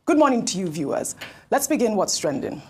Good morning to you, viewers. Let's begin what's trending.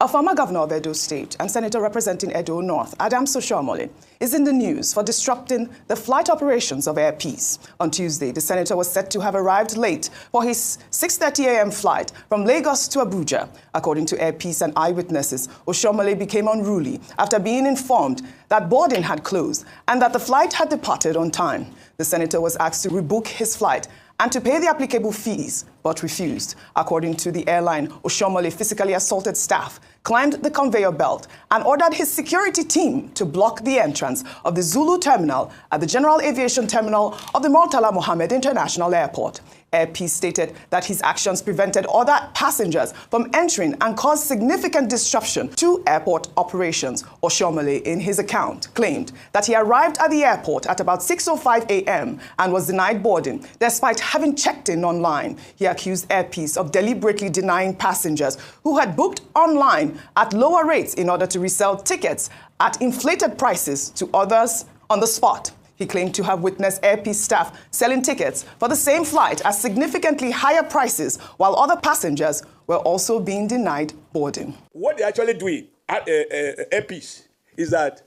A former governor of Edo State and senator representing Edo North, Oshiomhole, is in the news for disrupting the flight operations of Air Peace. On Tuesday, the senator was said to have arrived late for his 6:30 a.m. flight from Lagos to Abuja. According to Air Peace and eyewitnesses, Oshiomhole became unruly after being informed that boarding had closed and that the flight had departed on time. The senator was asked to rebook his flight and to pay the applicable fees, but refused. According to the airline, Oshiomhole physically assaulted staff, climbed the conveyor belt, and ordered his security team to block the entrance of the Zulu terminal at the General Aviation Terminal of the Murtala Mohammed International Airport. Air Peace stated that his actions prevented other passengers from entering and caused significant disruption to airport operations. Oshiomhole, in his account, claimed that he arrived at the airport at about 6:05 a.m. and was denied boarding, despite having checked in online. He accused Air Peace of deliberately denying passengers who had booked online at lower rates in order to resell tickets at inflated prices to others on the spot. He claimed to have witnessed Air Peace staff selling tickets for the same flight at significantly higher prices, while other passengers were also being denied boarding. What they're actually doing at Air Peace is that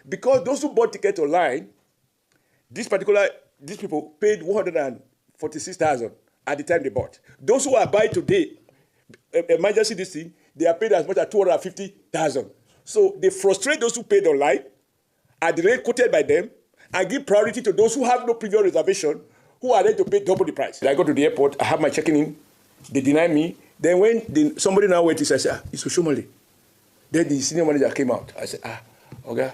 because those who bought tickets online, these people paid 146,000 at the time they bought. Those who are buying today, emergency this thing, they are paid as much as 250,000. So they frustrate those who paid online at the rate quoted by them, and give priority to those who have no previous reservation, who are ready to pay double the price. I go to the airport, I have my checking in, they deny me. Then when somebody now went, I said, it's Oshiomhole. Then the senior manager came out. I said, okay,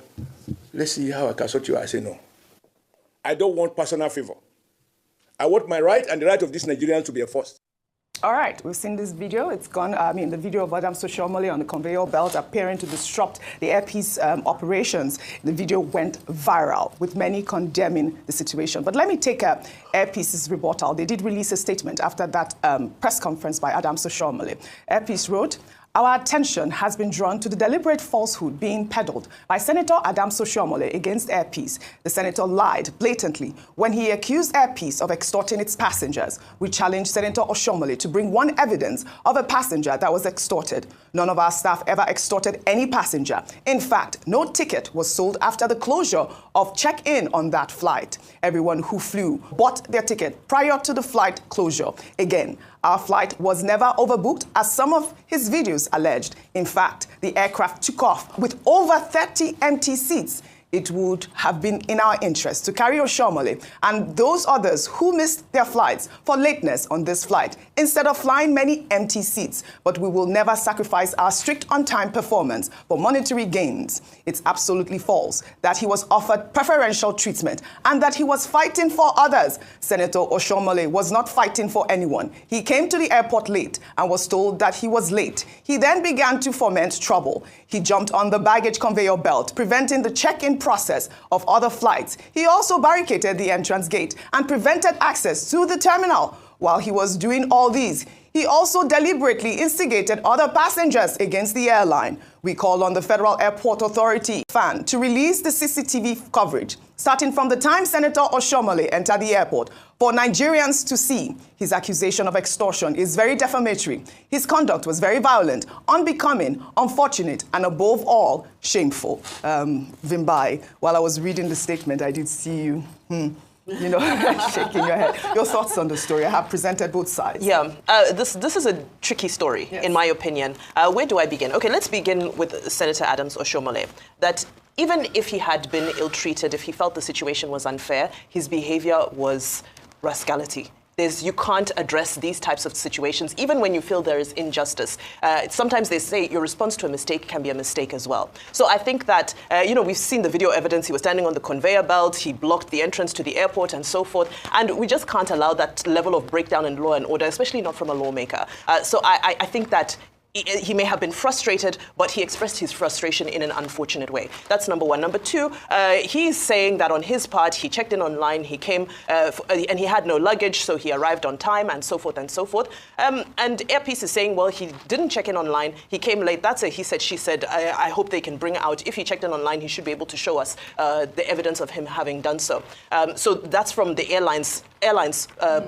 let's see how I can sort you. I said, no. I don't want personal favor. I want my right and the right of these Nigerians to be enforced. All right, we've seen this video. It's gone, the video of Oshiomhole on the conveyor belt appearing to disrupt the Air Peace operations. The video went viral, with many condemning the situation. But let me take Air Peace's rebuttal. They did release a statement after that press conference by Oshiomhole. Air Peace wrote, "Our attention has been drawn to the deliberate falsehood being peddled by Senator Oshiomhole against Air Peace. The senator lied blatantly when he accused Air Peace of extorting its passengers. We challenged Senator Oshiomhole to bring one evidence of a passenger that was extorted. None of our staff ever extorted any passenger. In fact, no ticket was sold after the closure of check-in on that flight. Everyone who flew bought their ticket prior to the flight closure. Again, our flight was never overbooked, as some of his videos alleged. In fact, the aircraft took off with over 30 empty seats. It would have been in our interest to carry Oshiomhole and those others who missed their flights for lateness on this flight instead of flying many empty seats. But we will never sacrifice our strict on-time performance for monetary gains. It's absolutely false that he was offered preferential treatment and that he was fighting for others. Senator Oshiomhole was not fighting for anyone. He came to the airport late and was told that he was late. He then began to foment trouble. He jumped on the baggage conveyor belt, preventing the check-in process of other flights. He also barricaded the entrance gate and prevented access to the terminal. While he was doing all these, he also deliberately instigated other passengers against the airline. We call on the Federal Airport Authority, FAN, to release the CCTV coverage, starting from the time Senator Oshiomhole entered the airport, for Nigerians to see. His accusation of extortion is very defamatory. His conduct was very violent, unbecoming, unfortunate, and above all, shameful. Vimbai, while I was reading the statement, I did see you, shaking your head. Your thoughts on the story? I have presented both sides. Yeah, this is a tricky story, yes, in my opinion. Where do I begin? Okay, let's begin with Senator Oshiomhole. That even if he had been ill-treated, if he felt the situation was unfair, his behavior was rascality. You can't address these types of situations, even when you feel there is injustice. Sometimes they say your response to a mistake can be a mistake as well. So I think that, we've seen the video evidence. He was standing on the conveyor belt. He blocked the entrance to the airport and so forth. And we just can't allow that level of breakdown in law and order, especially not from a lawmaker. So I think that he may have been frustrated, but he expressed his frustration in an unfortunate way. That's number one. Number two, he's saying that on his part, he checked in online, he came, and he had no luggage, so he arrived on time, and so forth and so forth. And Airpeace is saying, well, he didn't check in online, he came late. That's a he said, she said. I hope they can bring out, if he checked in online, he should be able to show us the evidence of him having done so. So that's from the airline's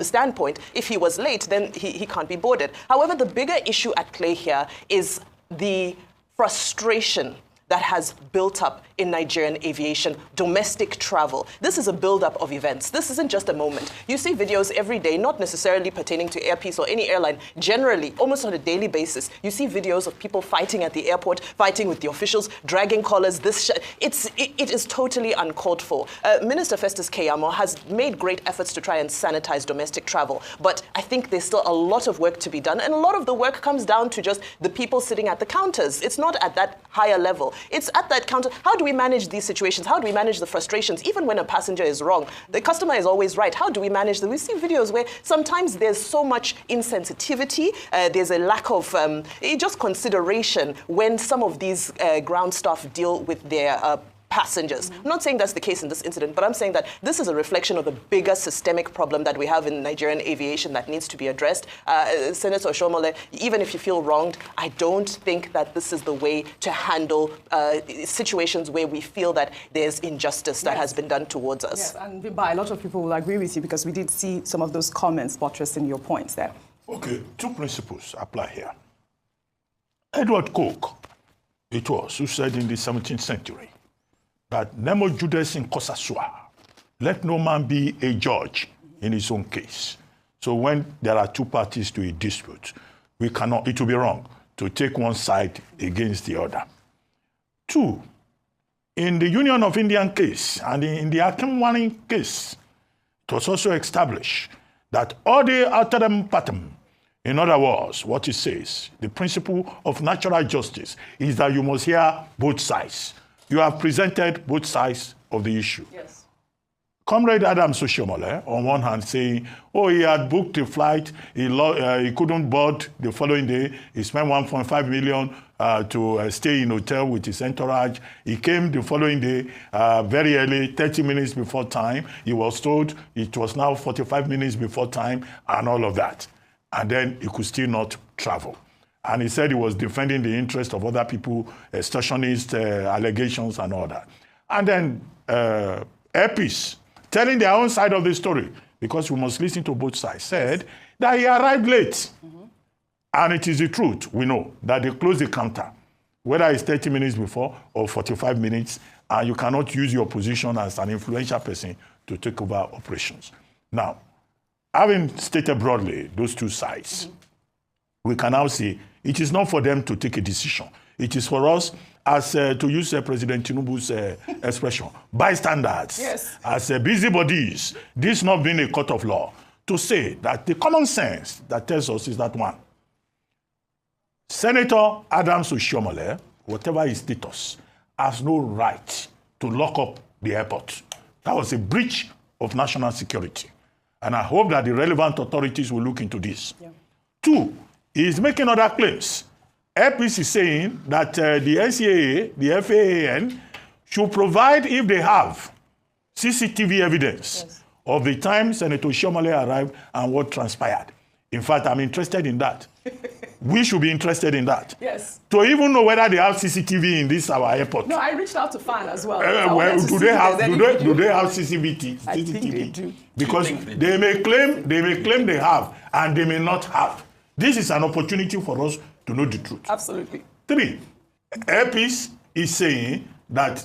standpoint. If he was late, then he can't be boarded. However, the bigger issue at play here is the frustration that has built up in Nigerian aviation, domestic travel. This is a buildup of events. This isn't just a moment. You see videos every day, not necessarily pertaining to Airpeace or any airline, generally, almost on a daily basis. You see videos of people fighting at the airport, fighting with the officials, dragging collars. It is totally uncalled for. Minister Festus Keyamo has made great efforts to try and sanitize domestic travel, but I think there's still a lot of work to be done, and a lot of the work comes down to just the people sitting at the counters. It's not at that higher level. It's at that counter. How do we manage these situations? How do we manage the frustrations? Even when a passenger is wrong, the customer is always right. How do we manage them? We see videos where sometimes there's so much insensitivity, there's a lack of just consideration when some of these ground staff deal with their passengers. I'm not saying that's the case in this incident, but I'm saying that this is a reflection of the bigger systemic problem that we have in Nigerian aviation that needs to be addressed. Senator Oshiomhole, even if you feel wronged, I don't think that this is the way to handle situations where we feel that there's injustice that has been done towards us. Yes, and Bimba, a lot of people will agree with you because we did see some of those comments buttressing your points there. Okay, two principles apply here. Edward Coke, it was, who said in the 17th century, that Nemo Judas in Cosa Sua, let no man be a judge in his own case. So when there are two parties to a dispute, we cannot, it will be wrong to take one side against the other. Two, in the Union of Indian case and in the Akinwani case, it was also established that ode alteram patem, in other words, what it says, the principle of natural justice is that you must hear both sides. You have presented both sides of the issue. Yes. Comrade Oshiomhole, on one hand, saying, oh, he had booked a flight, he couldn't board the following day, he spent 1.5 million to stay in a hotel with his entourage. He came the following day, very early, 30 minutes before time. He was told it was now 45 minutes before time, and all of that. And then he could still not travel. And he said he was defending the interest of other people, extortionist allegations and all that. And then Airpeace, telling their own side of the story, because we must listen to both sides, said that he arrived late. And it is the truth, we know, that they closed the counter, whether it's 30 minutes before or 45 minutes, and you cannot use your position as an influential person to take over operations. Now, having stated broadly those two sides, we can now see it is not for them to take a decision. It is for us, as to use President Tinubu's expression, bystanders, yes, as busybodies, this not being a court of law, to say that the common sense that tells us is that one, Senator Adams Oshiomhole, whatever his status, has no right to lock up the airport. That was a breach of national security. And I hope that the relevant authorities will look into this. Yeah. Two, he is making other claims. Airpeace is saying that the NCAA, the FAAN, should provide, if they have, CCTV evidence, yes, of the time Senator Oshiomhole arrived and what transpired. In fact, I'm interested in that. We should be interested in that. Yes. To even know whether they have CCTV in this our airport. No, I reached out to FAN as well. Well, do they have CCTV? I think they do. Because they may claim they have, and they may not have. This is an opportunity for us to know the truth. Absolutely. Three, Airpeace is saying that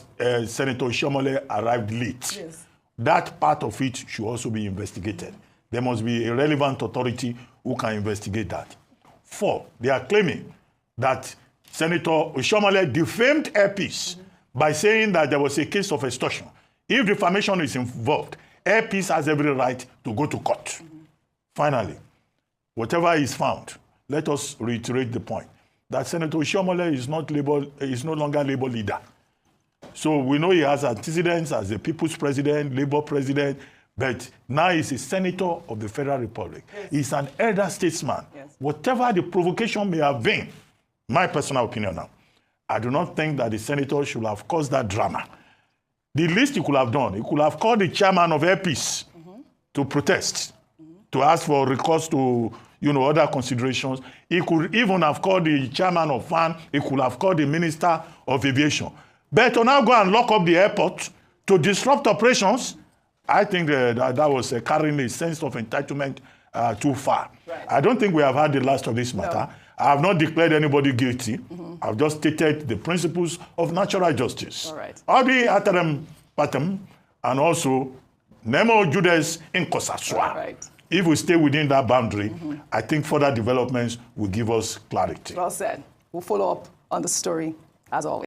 Senator Oshiomhole arrived late. Yes. That part of it should also be investigated. There must be a relevant authority who can investigate that. Four, they are claiming that Senator Oshiomhole defamed Airpeace by saying that there was a case of extortion. If defamation is involved, Airpeace has every right to go to court. Finally, whatever is found, let us reiterate the point that Senator Oshiomhole is no longer Labour leader. So we know he has antecedents as a people's president, Labour president, but now he's a senator of the Federal Republic. Yes. He's an elder statesman. Yes. Whatever the provocation may have been my personal opinion now, I do not think that the senator should have caused that drama. The least he could have done, he could have called the chairman of Airpeace to protest, to ask for recourse to, other considerations. He could even have called the chairman of FAN. He could have called the minister of aviation. But to now go and lock up the airport to disrupt operations, I think that was carrying a sense of entitlement too far. Right. I don't think we have had the last of this matter. No. I have not declared anybody guilty. I've just stated the principles of natural justice. All right. Adi aterem patem, and also nemo judes incosasua. Right. If we stay within that boundary, I think further developments will give us clarity. Well said. We'll follow up on the story as always.